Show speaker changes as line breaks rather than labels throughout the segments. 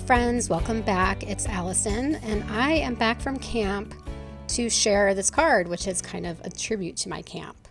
friends, welcome back. It's Allison, and I am back from camp to share this card, which is kind of a tribute to my camp.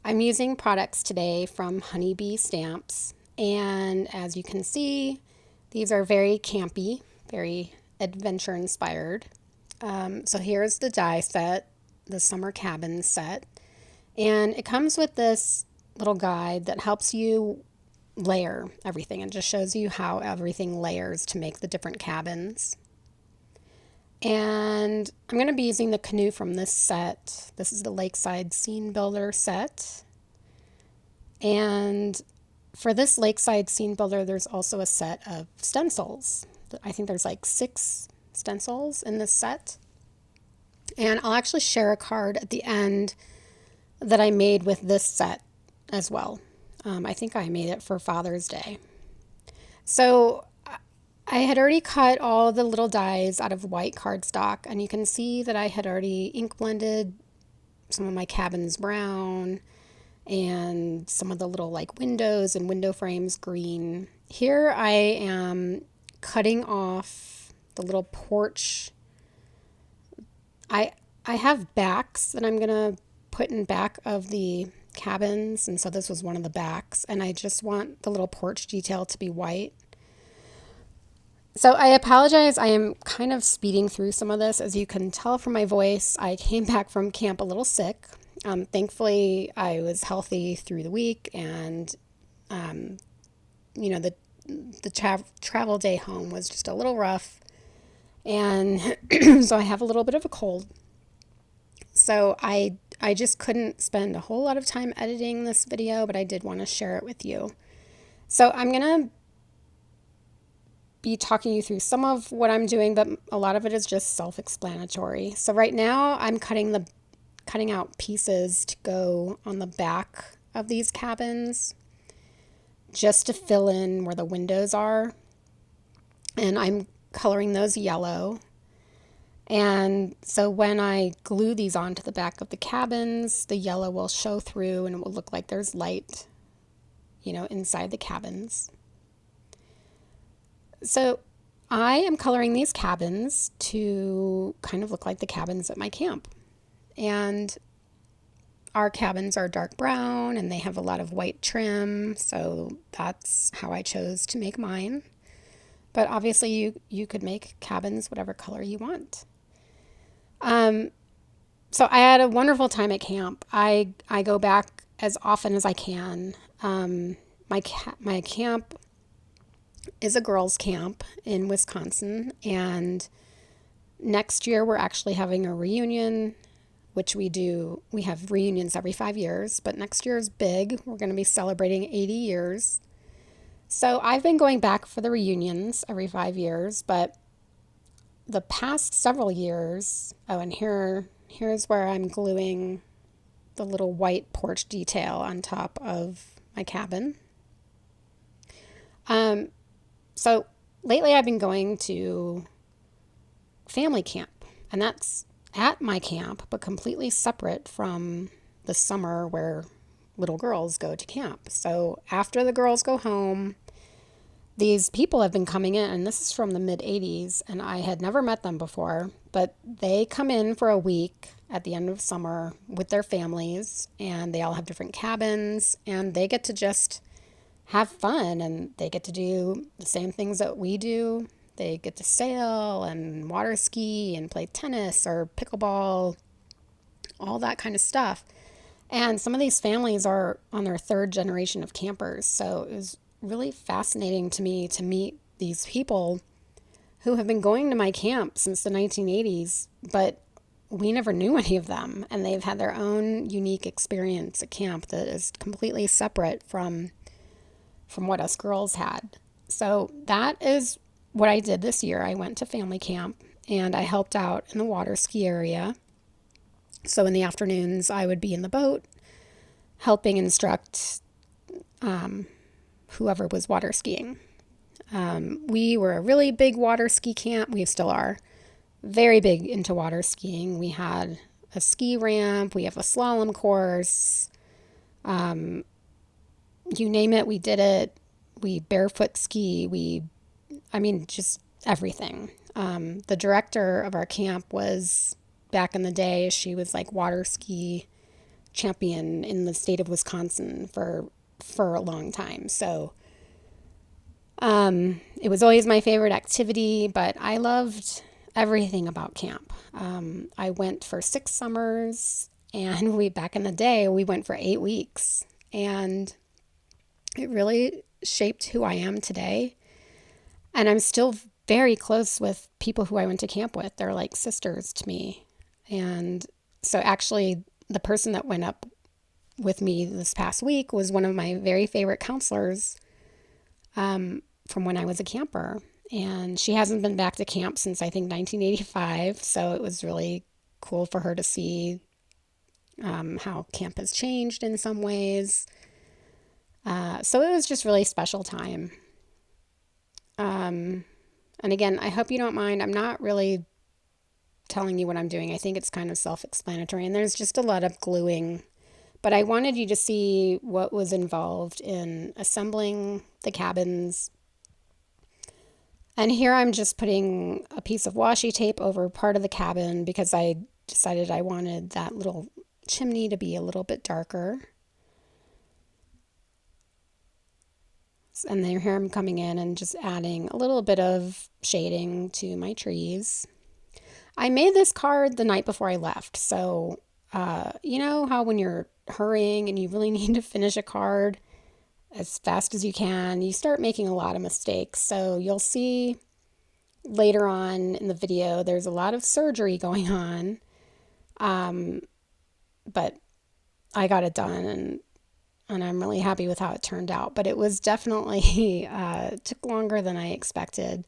I'm using products today from Honeybee Stamps, and as you can see, these are very campy, very adventure inspired. So here's the die set, the summer cabin set, and it comes with this little guide that helps you layer everything and just shows you how everything layers to make the different cabins. And I'm going to be using the canoe from this set. This is the Lakeside Scene Builder set. And for this Lakeside Scene Builder, there's also a set of stencils. I think there's like 6 stencils in this set. And I'll actually share a card at the end that I made with this set as well. I think I made it for Father's Day. So I had already cut all the little dies out of white cardstock, and you can see that I had already ink blended some of my cabins brown and some of the little like windows and window frames green. Here I am cutting off the little porch. I have backs that I'm gonna put in back of the cabins, and so this was one of the backs, and I just want the little porch detail to be white. So I apologize, I am kind of speeding through some of this. As you can tell from my voice, I came back from camp a little sick. Thankfully I was healthy through the week, and the travel day home was just a little rough, and so I have a little bit of a cold. So I just couldn't spend a whole lot of time editing this video, but I did want to share it with you. So I'm going to be talking you through some of what I'm doing, but a lot of it is just self-explanatory. So right now I'm cutting out pieces to go on the back of these cabins just to fill in where the windows are. And I'm coloring those yellow. And so when I glue these onto the back of the cabins, the yellow will show through and it will look like there's light, inside the cabins. So I am coloring these cabins to kind of look like the cabins at my camp. And our cabins are dark brown and they have a lot of white trim, so that's how I chose to make mine. But obviously you could make cabins whatever color you want. So I had a wonderful time at camp. I go back as often as I can. My camp is a girls' camp in Wisconsin, and next year we're actually having a reunion, which we do. We have reunions every 5 years, but next year is big. We're going to be celebrating 80 years. So I've been going back for the reunions every 5 years, but the past several years, and here's where I'm gluing the little white porch detail on top of my cabin. So lately I've been going to family camp, and that's at my camp, but completely separate from the summer where little girls go to camp. So after the girls go home, these people have been coming in, and this is from the mid-'80s, and I had never met them before, but they come in for a week at the end of summer with their families, and they all have different cabins, and they get to just have fun, and they get to do the same things that we do. They get to sail and water ski and play tennis or pickleball, all that kind of stuff. And some of these families are on their 3rd generation of campers, so it was really fascinating to me to meet these people who have been going to my camp since the 1980s, but we never knew any of them, and they've had their own unique experience at camp that is completely separate from what us girls had. So that is what I did this year. I went to family camp and I helped out in the water ski area. So in the afternoons I would be in the boat helping instruct whoever was water skiing. We were a really big water ski camp. We still are very big into water skiing. We had a ski ramp. We have a slalom course. You name it, we did it. We barefoot ski. Just everything. The director of our camp was, back in the day, she was like water ski champion in the state of Wisconsin for a long time. So it was always my favorite activity, but I loved everything about camp. I went for 6 summers, and back in the day, we went for 8 weeks, and it really shaped who I am today. And I'm still very close with people who I went to camp with. They're like sisters to me. And so actually, the person that went up with me this past week was one of my very favorite counselors from when I was a camper. And she hasn't been back to camp since, I think, 1985. So it was really cool for her to see how camp has changed in some ways. So it was just really special time. And again, I hope you don't mind. I'm not really telling you what I'm doing. I think it's kind of self-explanatory, and there's just a lot of gluing. But I wanted you to see what was involved in assembling the cabins. And here I'm just putting a piece of washi tape over part of the cabin because I decided I wanted that little chimney to be a little bit darker. And then here I'm coming in and just adding a little bit of shading to my trees. I made this card the night before I left. So, you know how when you're hurrying and you really need to finish a card as fast as you can, you start making a lot of mistakes. So you'll see later on in the video, there's a lot of surgery going on. But I got it done, and I'm really happy with how it turned out. But it was definitely took longer than I expected.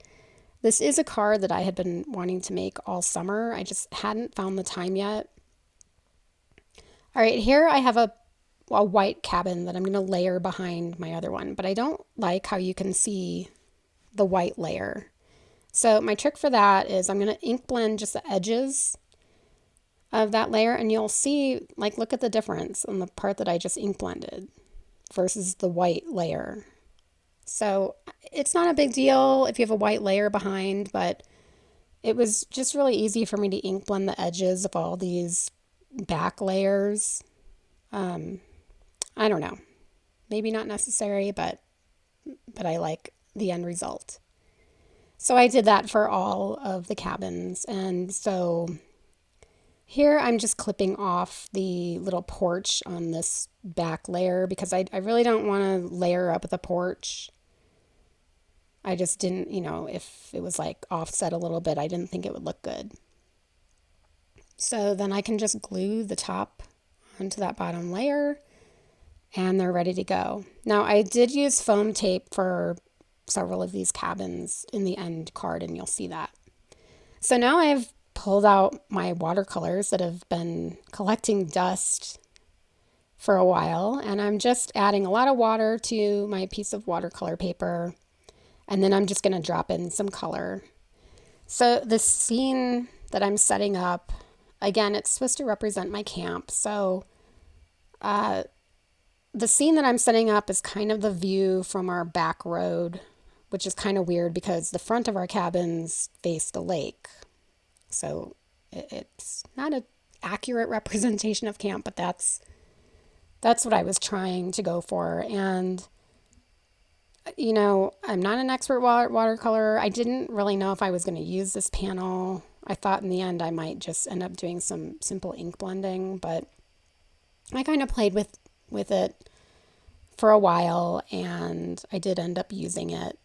This is a card that I had been wanting to make all summer. I just hadn't found the time yet. All right, here I have a white cabin that I'm going to layer behind my other one, but I don't like how you can see the white layer. So my trick for that is I'm going to ink blend just the edges of that layer, and you'll see, like, look at the difference on the part that I just ink blended versus the white layer. So it's not a big deal if you have a white layer behind, but it was just really easy for me to ink blend the edges of all these back layers. I don't know, maybe not necessary, but I like the end result. So I did that for all of the cabins. And so here I'm just clipping off the little porch on this back layer because I really don't want to layer up the porch. I just didn't, if it was like offset a little bit, I didn't think it would look good. So then I can just glue the top onto that bottom layer, and they're ready to go. Now I did use foam tape for several of these cabins in the end card, and you'll see that. So now I've pulled out my watercolors that have been collecting dust for a while, and I'm just adding a lot of water to my piece of watercolor paper, and then I'm just going to drop in some color. So the scene that I'm setting up, again, it's supposed to represent my camp. So the scene that I'm setting up is kind of the view from our back road, which is kind of weird because the front of our cabins face the lake. So it's not an accurate representation of camp, but that's what I was trying to go for. And, I'm not an expert watercolor. I didn't really know if I was going to use this panel. I thought in the end I might just end up doing some simple ink blending, but I kind of played with it for a while, and I did end up using it.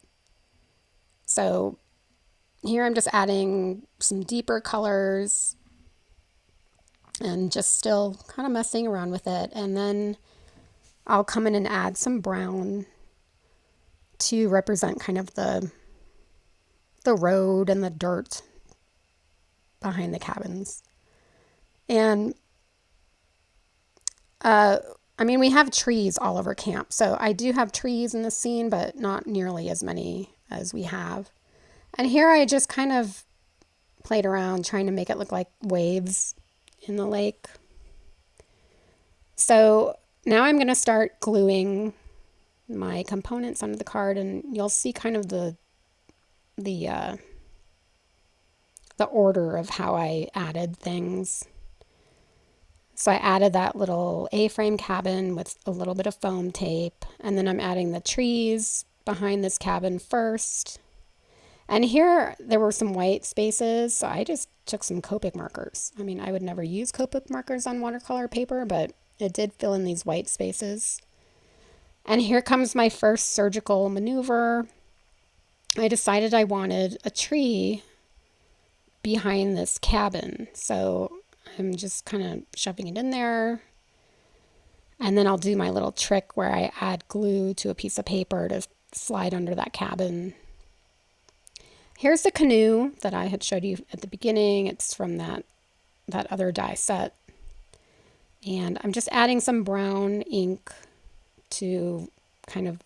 So here I'm just adding some deeper colors and just still kind of messing around with it. And then I'll come in and add some brown to represent kind of the road and the dirt behind the cabins. And we have trees all over camp. So I do have trees in the scene, but not nearly as many as we have. And here I just kind of played around trying to make it look like waves in the lake. So now I'm going to start gluing my components onto the card, and you'll see kind of the the order of how I added things. So I added that little A-frame cabin with a little bit of foam tape, and then I'm adding the trees behind this cabin first. And here there were some white spaces, so I just took some Copic markers. I mean, I would never use Copic markers on watercolor paper, but it did fill in these white spaces. And here comes my first surgical maneuver. I decided I wanted a tree behind this cabin, so I'm just kind of shoving it in there. And then I'll do my little trick where I add glue to a piece of paper to slide under that cabin. Here's the canoe that I had showed you at the beginning. It's from that other die set. And I'm just adding some brown ink to kind of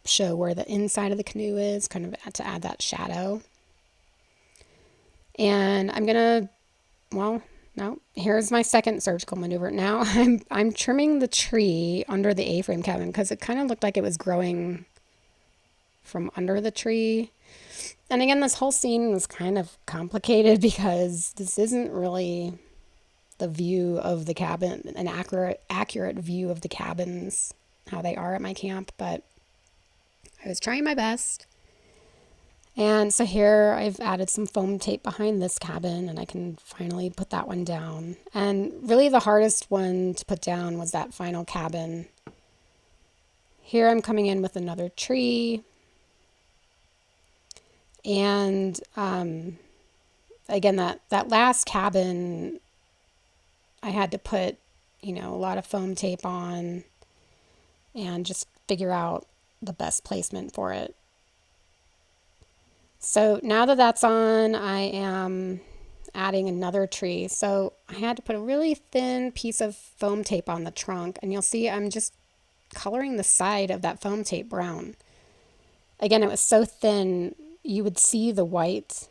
show where the inside of the canoe is, kind of to add that shadow. And I'm gonna, well, no, here's my second surgical maneuver. Now I'm trimming the tree under the A-frame cabin because it kind of looked like it was growing from under the tree. And again, this whole scene was kind of complicated because this isn't really the view of the cabin, an accurate view of the cabins, how they are at my camp, but I was trying my best. And so here I've added some foam tape behind this cabin, and I can finally put that one down. And really the hardest one to put down was that final cabin. Here I'm coming in with another tree. And again, that last cabin, I had to put, a lot of foam tape on and just figure out the best placement for it. So now that that's on, I am adding another tree. So I had to put a really thin piece of foam tape on the trunk, and you'll see I'm just coloring the side of that foam tape brown. Again, it was so thin, you would see the white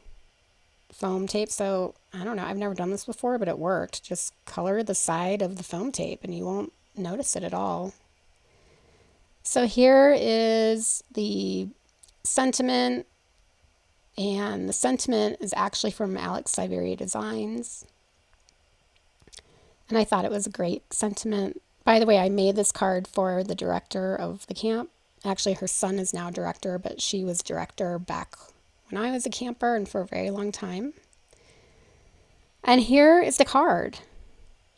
foam tape. So I don't know, I've never done this before, but it worked. Just color the side of the foam tape and you won't notice it at all. So here is the sentiment, and the sentiment is actually from Alex Siberia Designs. And I thought it was a great sentiment. By the way, I made this card for the director of the camp. Actually, her son is now director, but she was director back when I was a camper and for a very long time. And here is the card.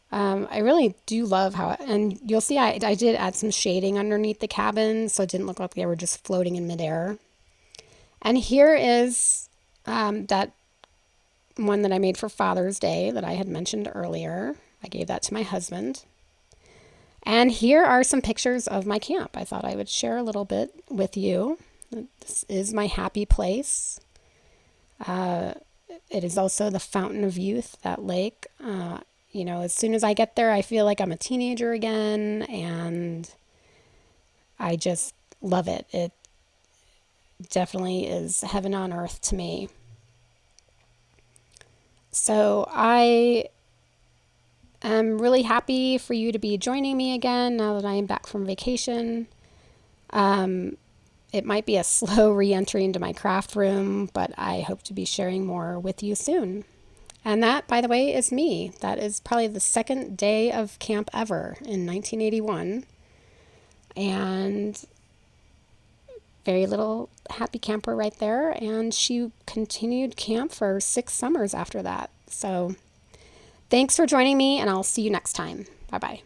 I really do love how, and you'll see I did add some shading underneath the cabin, so it didn't look like they were just floating in midair. And here is that one that I made for Father's Day that I had mentioned earlier. I gave that to my husband. And here are some pictures of my camp. I thought I would share a little bit with you. This is my happy place. It is also the fountain of youth, that lake. As soon as I get there, I feel like I'm a teenager again, and I just love it. It definitely is heaven on earth to me. So I am really happy for you to be joining me again now that I am back from vacation. It might be a slow re-entry into my craft room, but I hope to be sharing more with you soon. And that, by the way, is me. That is probably the second day of camp ever in 1981. And very little happy camper right there. And she continued camp for 6 summers after that. So thanks for joining me, and I'll see you next time. Bye-bye.